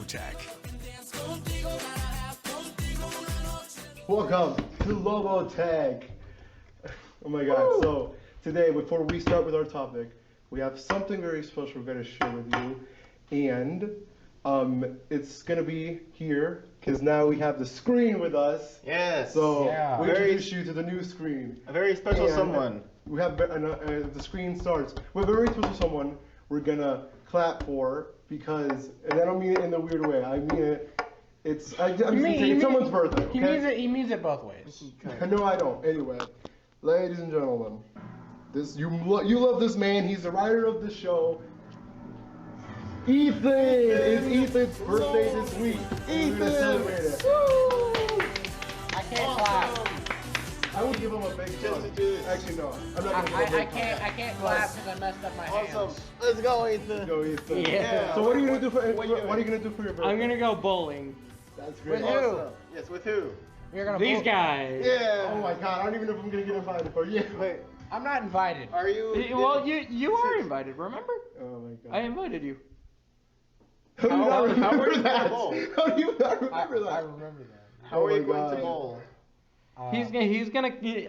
Tech. Welcome to Lobo Tech. Oh my God. So today, before we start with our topic, we have something very special we're going to share with you. And it's going to be here because now we have the screen with us. Yes. So we Very- introduce you to the new screen. A very special And someone. We have the screen starts. We have a very special someone we're going to clap for because, and I don't mean it in a weird way. I mean it. It's someone's birthday. Okay? He means it both ways. No, I don't. Anyway, ladies and gentlemen, you love this man. He's the writer of the show. Ethan! It's Ethan's birthday this week. Ethan! We're gonna celebrate it. Woo! I can't clap. I would give him a big hug. Actually, no. I'm not gonna give him a big hug. I can't clap because I messed up my hands. Awesome. Let's go, Ethan. Go, Ethan. Yeah. So what are you gonna do for your birthday? I'm gonna go bowling. That's great. With you. Awesome. Yes, with who? You're gonna These vote. guys. Yeah. Oh my God! I don't even know if I'm gonna get invited for you. Wait, I'm not invited. are you? Well, you are invited. Remember? Oh my God. I invited you. How do you not how remember are you that? gonna bowl? How do you not remember that? I remember that. How Oh are you my going God. to bowl? He's gonna.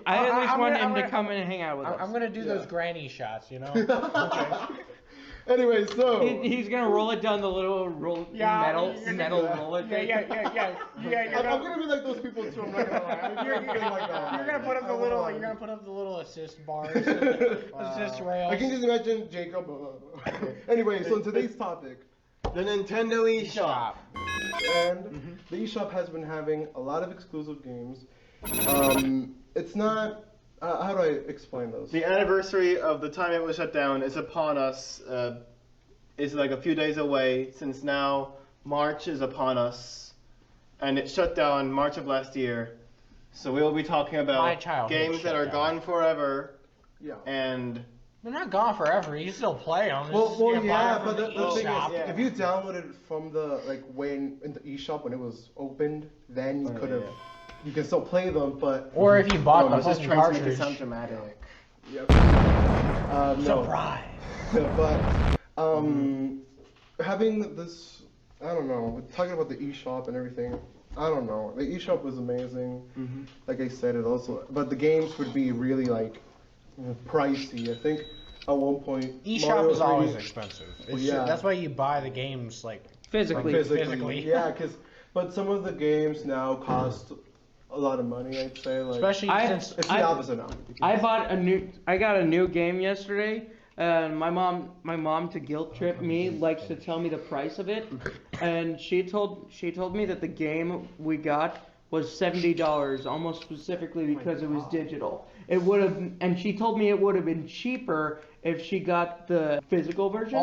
I at least want him to come in and hang out with us. I'm gonna do Yeah. those granny shots, you know? Anyway, so He's gonna roll it down the little metal roller thing. Yeah. I'm gonna be like those people too. I'm not gonna lie. You're gonna put up the little. You're gonna put up the little assist bars, assist rails. I can just imagine Jacob. Anyway, so today's topic, The Nintendo eShop. and the eShop has been having a lot of exclusive games. It's not. How do I explain those? The anniversary of the time it was shut down is upon us. It's like a few days away since now March is upon us, and it shut down March of last year. So we will be talking My about childhood games that shut are down. gone forever, Yeah. and They're not gone forever. You still play them. Well, yeah, but the thing shop. is, if you downloaded it from the when in the eShop when it was opened, then you could have. yeah. You can still play them, but Or if you bought I the was just fucking trying to make it cartridge. sound dramatic. yeah. No. Surprise. But having this, I don't know, talking about the eShop and everything. I don't know. The eShop was amazing. Like I said, it also, but the games would be really like pricey. I think at one point eShop Mario is always 3D expensive. Well, yeah. That's why you buy the games like Physically. Physically. Yeah, but some of the games now cost a lot of money. I'd say, like especially since it's the opposite now. I got a new game yesterday. My mom to guilt trip me likes to tell me the price of it, and she told me that the game we got was $70, almost specifically because it was digital. It would have, and she told me it would have been cheaper if she got the physical version.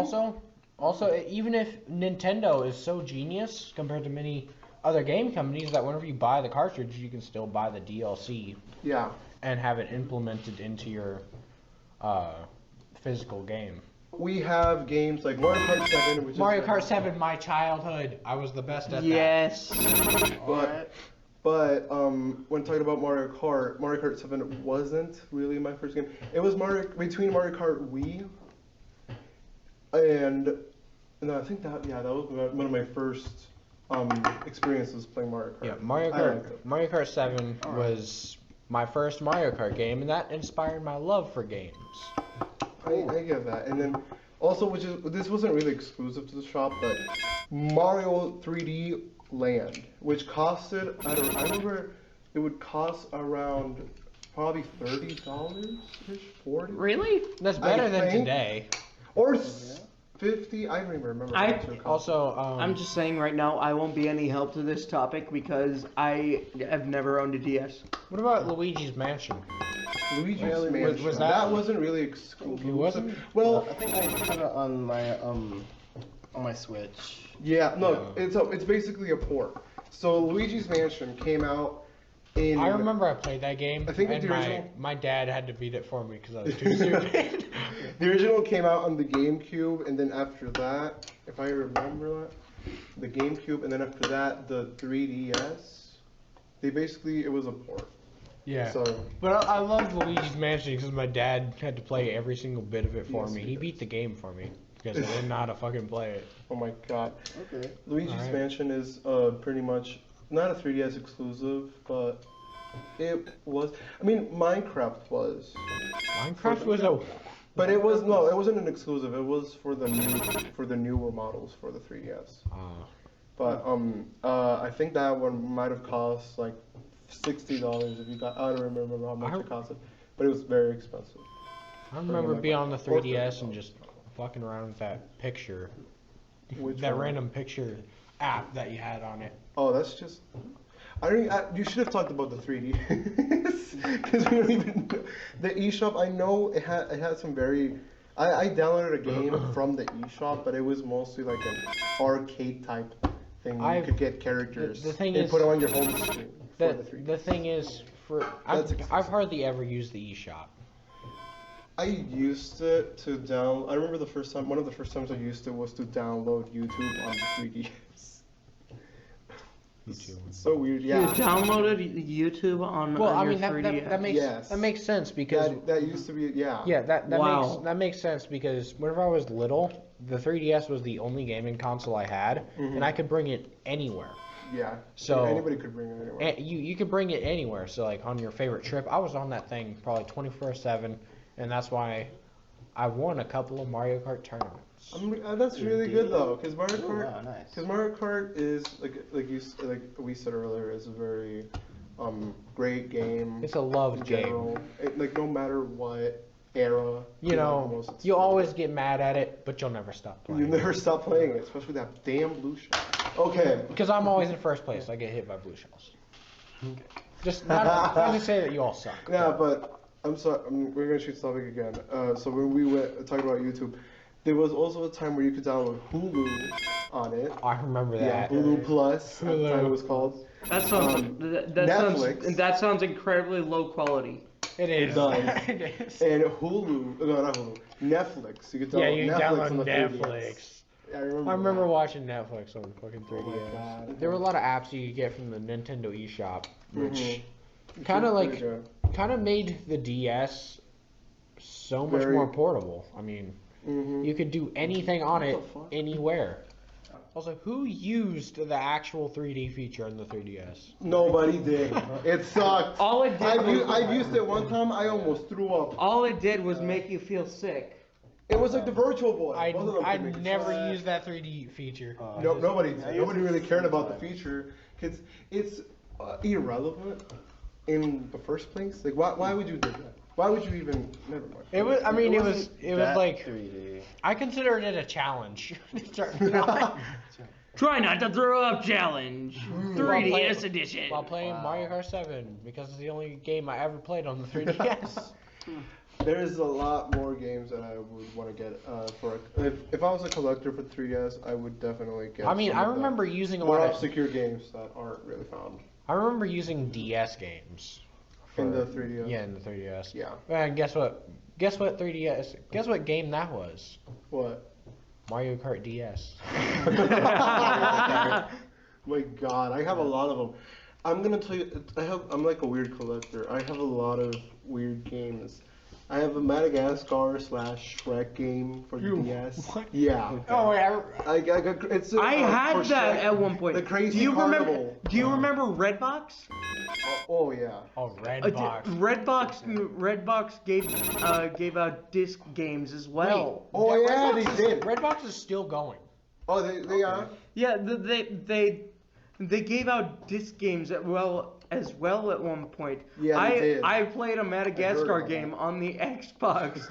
Also, even if Nintendo is so genius compared to many other game companies that whenever you buy the cartridge, you can still buy the DLC Yeah. and have it implemented into your physical game. We have games like Mario Kart 7, which Mario is Kart 7, my childhood. I was the best at Yes. But when talking about Mario Kart 7 wasn't really my first game. It was between Mario Kart Wii and I think that was one of my first experiences playing Mario Kart. Yeah, I liked it. Mario Kart 7 was my first Mario Kart game, and that inspired my love for games. I get that. And then also, this wasn't really exclusive to the shop, but Mario 3D Land, which costed, I remember it would cost around probably $30-ish, $40. Really? That's better than think- today. Or 50, I don't even remember. how much it cost. Also, I'm just saying right now, I won't be any help to this topic because I have never owned a DS. what about Luigi's Mansion? Luigi's Really? Mansion. Was that that- wasn't really exclusive. It wasn't? Well, I think I have it on my Switch. yeah, no, it's basically a port. So Luigi's Mansion came out in. I remember I played that game, I think and the original- my dad had to beat it for me because I was too stupid. The original came out on the GameCube, and then after that, if I remember that, the GameCube, and then after that, the 3DS. It was a port. Yeah. So But I loved Luigi's Mansion because my dad had to play every single bit of it for Yes, me. he He does. beat the game for me. because I didn't know how to fucking play it. Oh my god. Okay. Luigi's Alright. Mansion is pretty much not a 3DS exclusive, but it was. I mean, Minecraft was. Minecraft was a. But it wasn't an exclusive. It was for the newer models for the 3DS. But I think that one might have cost like $60 if you got. I don't remember how much it costed, but it was very expensive. I remember being on the 3DS and just fucking around with that picture, Which that one? random picture app that you had on it. Oh, that's just. You should have talked about the 3D, because we don't even. The eShop, I know it had some very. I downloaded a game from the eShop, but it was mostly like an arcade type thing. You could get characters the thing and is- put it on your home screen for the 3D. The thing is, That's I've hardly ever used the eShop. I used it to download. I remember one of the first times I used it was to download YouTube on the 3DS. It's so weird, You yeah. downloaded YouTube on Well, on I your mean 3DS. that makes sense because That used to be, yeah. yeah, that Wow. makes sense because whenever I was little, the 3DS was the only gaming console I had, and I could bring it anywhere. Yeah. So- anybody could bring it anywhere. And you could bring it anywhere. So like on your favorite trip, I was on that thing probably 24/7, and that's why I won a couple of Mario Kart tournaments. That's really good though, because Mario Oh, Kart. wow, nice. Because Mario Kart is like we said earlier, is a very great game. It's a loved in game. general. Like no matter what era. You know, almost, it's you really always good. get mad at it, but you'll never stop You playing. never stop playing it, especially that damn blue shell. Okay. Because I'm always in first place. I get hit by blue shells. Just not to say that you all suck. Yeah, but I'm sorry. We're gonna change the topic again. So when we went talking about YouTube, there was also a time where you could download Hulu on it. I remember Yeah, that. Hulu Plus. At the time it was called. That sounds Netflix. that sounds incredibly low quality. It is. It does. It is. And Hulu, no, not Hulu, Netflix. You could download Yeah, you Netflix download on the 3DS. Netflix. Yeah, I I remember that. watching Netflix on fucking Oh 3DS. my God. There were a lot of apps you could get from the Nintendo eShop, which Mhm. kind of Pretty like good. made the DS so much Very- more portable. I mean, Mhm. you could do anything on What it the fuck? anywhere. Also, who used the actual 3D feature in the 3DS? Nobody did. It sucked. All it did I've used it one time. I almost threw up. All it did was make you feel sick. It was like the Virtual Boy. I Both of them could make it never suck. used that 3D feature. No, nobody I used nobody it really cared about the sometimes. feature because it's irrelevant in the first place. Like, why would you do that? Why would you even? Never mind. It was. I mean, it was. wasn't It was that like 3D. I considered it a challenge. Try not to throw up challenge. While 3DS playing- edition. While playing Mario Kart 7 because it's the only game I ever played on the 3DS. There's a lot more games that I would want to get for. If I was a collector for 3DS, I would definitely get. I mean, some I of the remember using a more lot of. obscure games that aren't really found I remember using DS games. in the 3DS. Yeah, in the 3DS. Yeah. And guess what? Guess what 3DS? Guess what game that was? What? Mario Kart DS. My God, I have a lot of them. I'm gonna tell you, I'm like a weird collector. I have a lot of weird games. I have a Madagascar / Shrek game for the DS. what? Yeah. Oh wait, I got it's. I had for that Shrek, at one point. The Crazy do you remember? Carnival. Do you remember Redbox? Oh yeah. oh Redbox. Redbox gave out disc games as well. Oh yeah, they Redbox did. Redbox is still going. Oh, they are. Yeah, they gave out disc games as well at one point. Yeah, they did. I played a Madagascar about game that. on the Xbox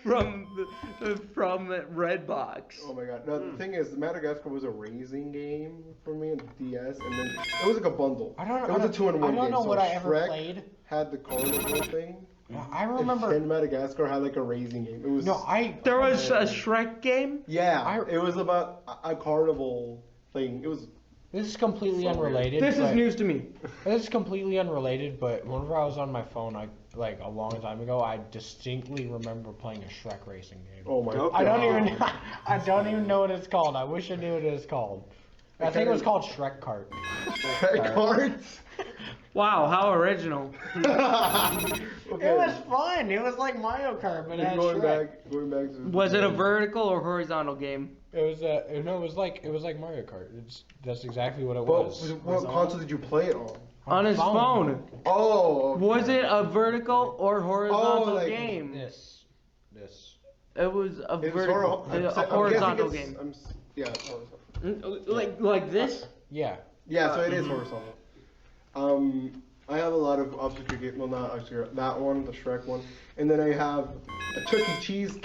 from Redbox. Oh my God. No, the thing is, Madagascar was a racing game for me on the DS, and then it was like a bundle. I don't know. It was a 2-in-1 game. I don't know so what I ever Shrek played. had the carnival thing. I remember. And Madagascar had like a racing game. It was. No, There was a Shrek game. Yeah, it was about a carnival thing. It was. This is completely So weird. unrelated. This is but- news to me. This is completely unrelated, but whenever I was on my phone, like a long time ago, I distinctly remember playing a Shrek racing game. Oh my. Okay. I don't even know what it's called. I wish I knew what it was called. I think it was called Shrek Kart. Cards. Wow, how original. It was fun. It was like Mario Kart, but it had going Shrek. going back to. Was it a vertical or horizontal game? It was no, it was like Mario Kart. That's exactly what it But was. what console did you play it on? On his phone. Oh. Okay. Was it a vertical or horizontal like game? This. It was a It was vertical, I'm a guessing horizontal it's- game. Yeah, it's horizontal. Like this? Yeah. Yeah, so it is horizontal. I have a lot of obscure games. Well, not obscure. That one, the Shrek one, and then I have a Chuck E. Cheese.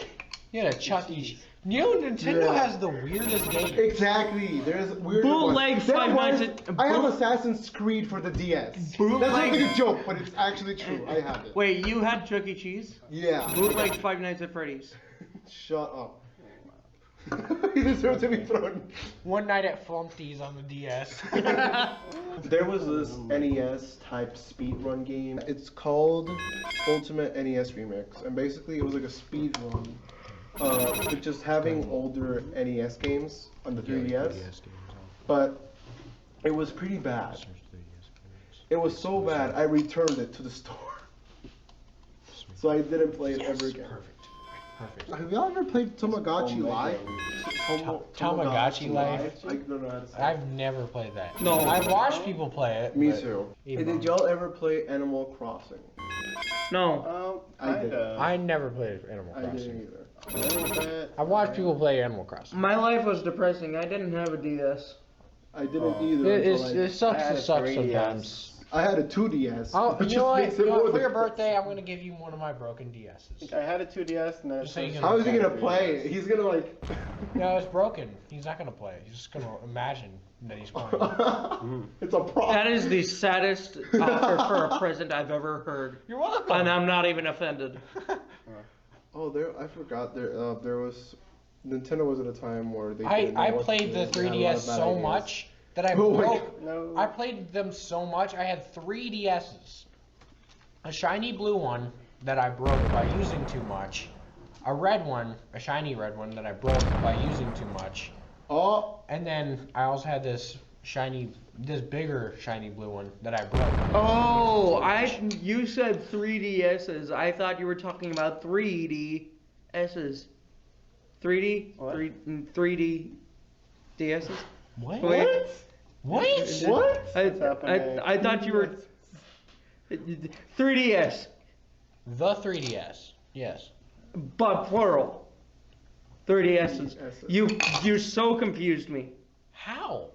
Yeah, the Chuck E. Cheese. You know, Nintendo Yeah. has the weirdest games. Exactly. There's weird Bootleg ones. Five Nights I have boot- Assassin's Creed for the DS. That's Bootleg- not like a joke, but it's actually true. I have it. Wait, you had Chuck E. Cheese? Yeah. Bootleg Five Nights at Freddy's. Shut up. He deserves to be thrown. One Night at Flumpty's on the DS. There was this NES type speedrun game. It's called Ultimate NES Remix, and basically it was like a speedrun, with just having older NES games on the 3DS. But it was pretty bad. It was so bad I returned it to the store, so I didn't play it ever again. Perfect. Have y'all ever played Tamagotchi Live? Tamagotchi Live? I don't know how to say it. I've never played that. No. I've watched people play it. Me but too. even Did y'all ever play Animal Crossing? No. I did. I never played Animal I Crossing. didn't either. I've watched people play Animal Crossing. My life was depressing. I didn't have a DS. I didn't either. It sucks I had to a suck 3DS. sometimes. I had a 2DS. Oh, which you know just what? makes it more For your depressing. birthday, I'm gonna give you one of my broken DSs. I had a 2DS and then Just so you can- How is he gonna 3DS. play it? He's gonna like. No, it's broken. He's not gonna play. He's just gonna imagine that he's playing. It's a problem. That is the saddest offer for a present I've ever heard. You're welcome. And I'm not even offended. Oh, I forgot. There was. Nintendo was at a time where they. I didn't know what to played do. the They had a lot 3DS of bad so ideas. much that I Oh my broke. No. I played them so much. I had 3 DSs. A shiny blue one that I broke by using too much. A red one, a shiny red one that I broke by using too much. Oh, And then I also had this bigger shiny blue one that I broke. Oh, you said 3DSs. I thought you were talking about 3DSs. 3D? What? 3D DSs? What? Wait. What? what? What's happening? I thought you were 3DS, The 3DS. Yes. but plural. 3DSs. You so confused me. How?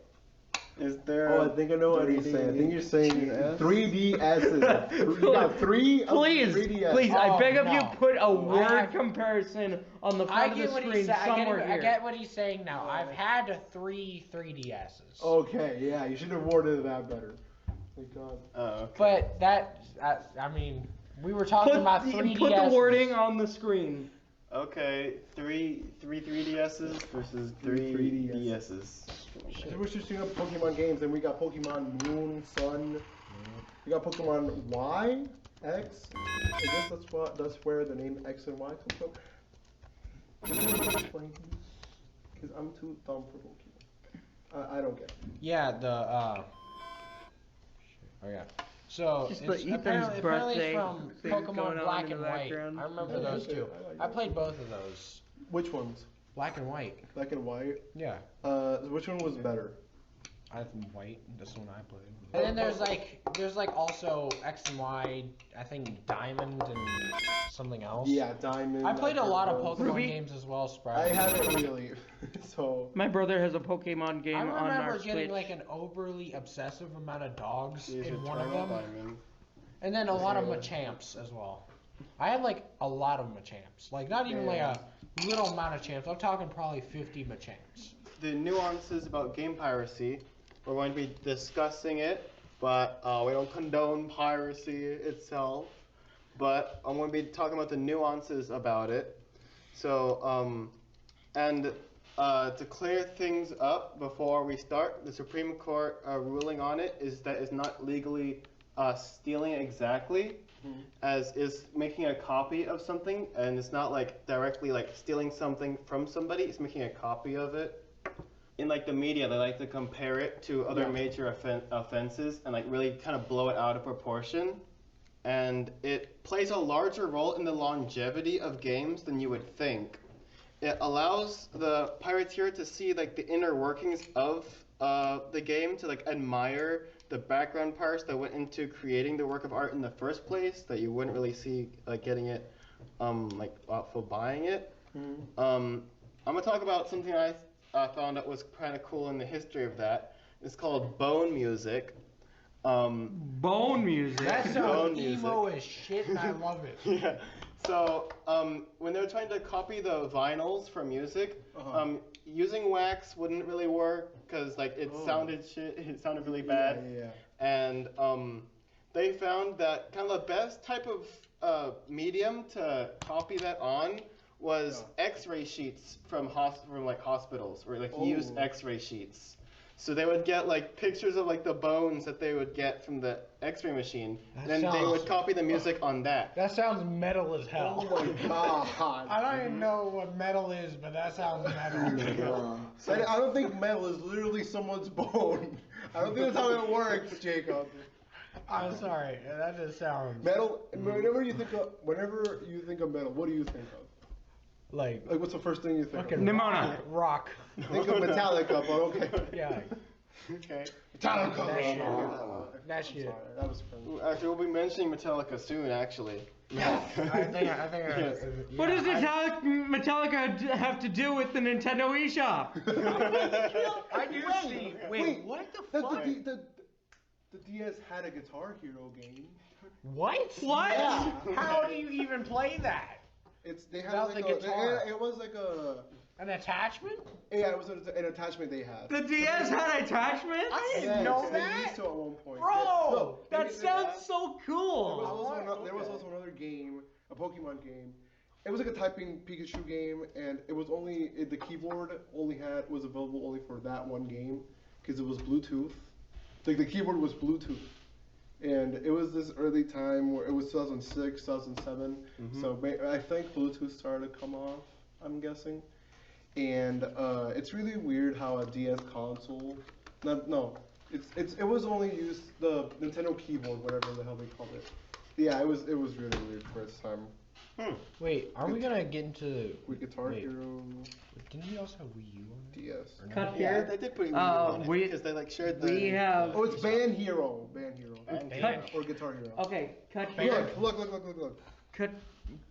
Is there? Oh, I think I know what he's saying. I think you're saying 3DSs. You got 3 of Please, 3DS. please, I Oh, beg of you, no. put a I word have- comparison on the I front of get the what screen he's saying. somewhere I here. get what he's saying now. I've had 3DSs. Okay, yeah, you should have worded that better. Thank God. Oh, okay. But that, I mean, we were talking about 3DSs. Put the wording on the screen. Okay, three 3DSs versus 3DSs. We're switching up Pokemon games, and we got Pokemon Moon, Sun. We got Pokemon Y, X. I guess that's where the name X and Y comes from. Because I'm too dumb for Pokemon. I don't get it. Yeah, oh yeah. So Just it's the Ethan's apparently birthday it's from thing Pokemon going on Black in and the White. background. I remember Yeah, those okay, two. I like I it. played both of those. Which ones? Black and White. Black and White. Yeah. Which one was better? I think White. That's the one I played. And then there's like also X and Y. I think Diamond and something else. Yeah, Diamond. I played a lot of Pokemon. Pokemon Ruby? games as well, I Sprite. haven't really. So. My brother has a Pokemon game I on our remember getting Switch. like an overly obsessive amount of dogs Use in one of Eternal them, Diamond. and then a lot of Machamps as well. I had like a lot of Machamps, like not even like a little amount of champs. I'm talking probably 50 Machamps. The nuances about game piracy. We're going to be discussing it, but we don't condone piracy itself. But I'm going to be talking about the nuances about it. So, to clear things up before we start, the Supreme Court ruling on it is that it's not legally stealing exactly, as is making a copy of something, and it's not like directly like stealing something from somebody. It's making a copy of it. in like the media, they like to compare it to other major offenses and like really kind of blow it out of proportion. And it plays a larger role in the longevity of games than you would think. It allows the pirateer to see like the inner workings of the game, to like admire the background parts that went into creating the work of art in the first place that you wouldn't really see like getting it like for buying it. I'm gonna talk about something I found out was kind of cool in the history of that. It's called bone music. Bone music. That Bone sounds music. emo as shit, and I love it. Yeah. So when they were trying to copy the vinyls for music, using wax wouldn't really work because like it sounded shit. It sounded really bad. Yeah. And they found that kind of the best type of medium to copy that on was X-ray sheets from like hospitals, or like used X-ray sheets. So they would get like pictures of like the bones that they would get from the X-ray machine, and then they would copy the music on that. That sounds metal as hell. Oh my god. I don't even know what metal is, but that sounds metal. So I don't think metal is literally someone's bone. I don't think that's how it works, Jacob. I'm sorry, that just sounds Metal. Whenever you think of metal, what do you think of? like Like, what's the first thing you think fucking of? Nimona. rock. Think of Metallica, but okay. Yeah, Okay. Metallica. That shit. I'm That shit. sorry, that was fun. Actually, we'll be mentioning Metallica soon. Actually. I think. Yes. What does Metallica have to do with the Nintendo eShop? I do see. Wait, what the fuck? The DS had a Guitar Hero game. What? What? How do you even play that? They had Without like the guitar. it was like a An attachment? it was an attachment they had. The DS had attachments? I didn't Yes, know they that. used to at one point. Bro, No, That they- sounds so There cool. was also another game, a Pokemon game. It was like a typing Pikachu game, and it was the keyboard was available only for that one game because it was Bluetooth. Like the keyboard was Bluetooth, and it was this early time where it was 2006, 2007. So I think Bluetooth started to come off. I'm guessing, and it's really weird how a DS console. It was only used the Nintendo keyboard, whatever the hell they called it. Yeah, it was really weird for its time. Wait, are we gonna get into With Guitar Wait. Hero Didn't we also have Wii U on it? DS. Or no? Cut Yeah, here. they did put Wii U on it we- because they like shared the. We have. Oh, it's Band Hero. Band Hero. Cut. Or Guitar Hero. Okay, cut here. Look. Cut.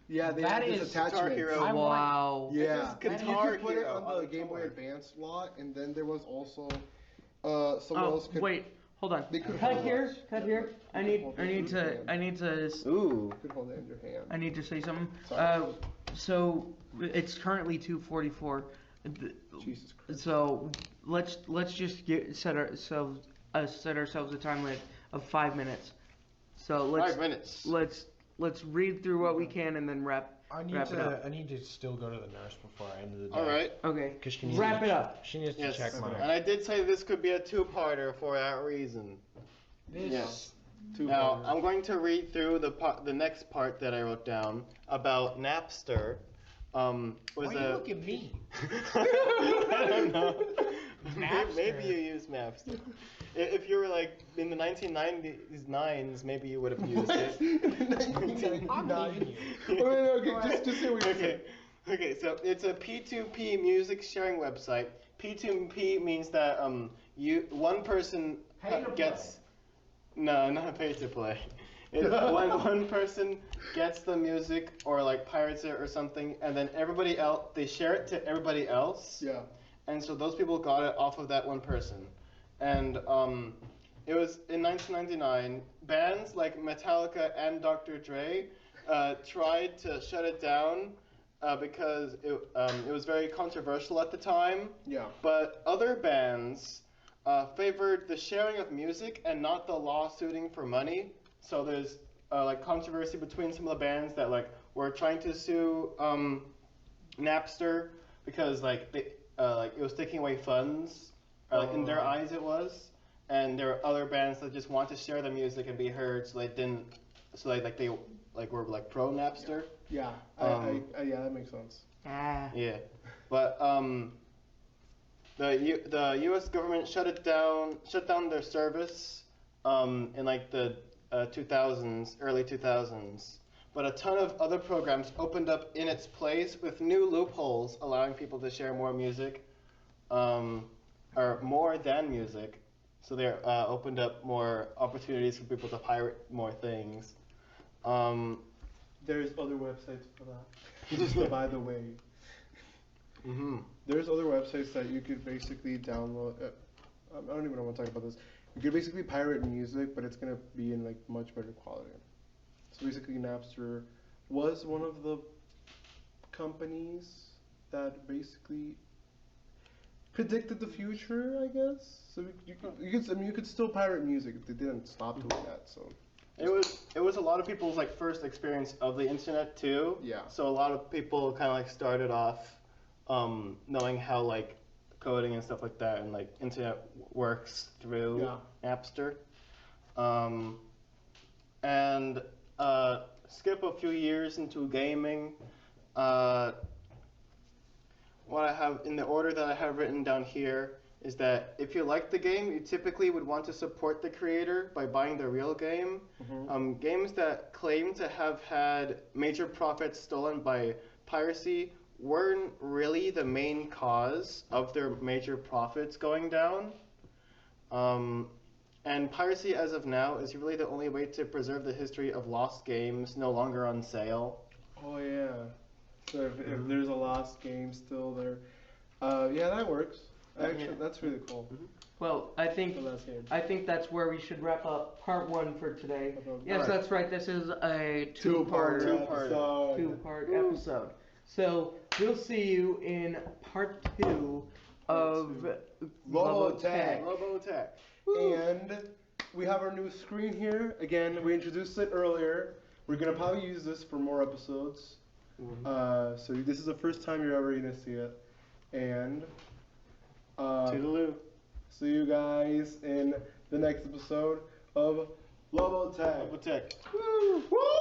Yeah, they That have this is attachment. Guitar Hero. I want- Wow. Yeah, This is and you Guitar could put it Hero on on the the Game Boy guitar. Advance slot, and then there was also someone else Oh could wait, hold on. They could Cut hold here. it. Cut here. I need to. Ooh. could hold it in your hand. I need to say something. Sorry. So it's currently 2:44. Jesus Christ. So let's just set ourselves a time limit of 5 minutes. So let's 5 minutes. let's read through what we can and then wrap I it up. need to still go to the nurse before I end the day. All right. Okay. 'Cause she needs Wrap to- it up. She needs to Yes. check And my. I did say this could be a two-parter for that reason. This. Yes. Two Now bars. I'm going to read through the next part that I wrote down about Napster. Was Why you look at me? I don't know. Napster. Maybe you use Napster. If you were like in the 1990s, maybe you would have used it. I'm leaving you. Okay, just say what you said. Okay, so it's a P2P music sharing website. P2P means that one person Pay to gets no, not pay to play. One person gets the music or like pirates it or something, and then everybody else they share it to everybody else. Yeah. And so those people got it off of that one person. And it was in 1999. Bands like Metallica and Dr. Dre tried to shut it down because it was very controversial at the time. Yeah. But other bands favored the sharing of music and not the lawsuiting for money. So there's like controversy between some of the bands that like were trying to sue Napster because like they like it was taking away funds, like in their eyes it was, and there are other bands that just want to share the music and be heard, so they didn't, so they were like pro Napster. Yeah. Yeah, that makes sense. Ah. Yeah, but The U.S. government shut down their service in like the 2000s, early 2000s. But a ton of other programs opened up in its place with new loopholes allowing people to share more music, or more than music. So they opened up more opportunities for people to pirate more things. There's other websites for that. Just by the way. Mm-hmm. There's other websites that you could basically download. I don't even want to talk about this. You could basically pirate music, but it's gonna be in like much better quality. So basically, Napster was one of the companies that basically predicted the future, I guess. So you could still pirate music if they didn't stop doing that. So it was a lot of people's like first experience of the internet too. Yeah. So a lot of people kind of like started off knowing how like coding and stuff like that and like internet works through Napster. And skip a few years into gaming. What I have in the order that I have written down here is that if you like the game, you typically would want to support the creator by buying the real game. Mm-hmm. Games that claim to have had major profits stolen by piracy weren't really the main cause of their major profits going down. And piracy as of now is really the only way to preserve the history of lost games no longer on sale. Oh yeah. So if there's a lost game still there, yeah, that works. Actually, that's really cool. Mm-hmm. Well, I think that's where we should wrap up part 1 for today. Yes, that's right. This is a two-part episode. So we'll see you in part 2 of Lobo Tech. Lobo Tech. And we have our new screen here. Again, we introduced it earlier. We're gonna probably use this for more episodes. Mm-hmm. So this is the first time you're ever gonna see it. And Toodaloo. see you guys in the next episode of Lobo Tech. Lobo Tech. Woo! Woo!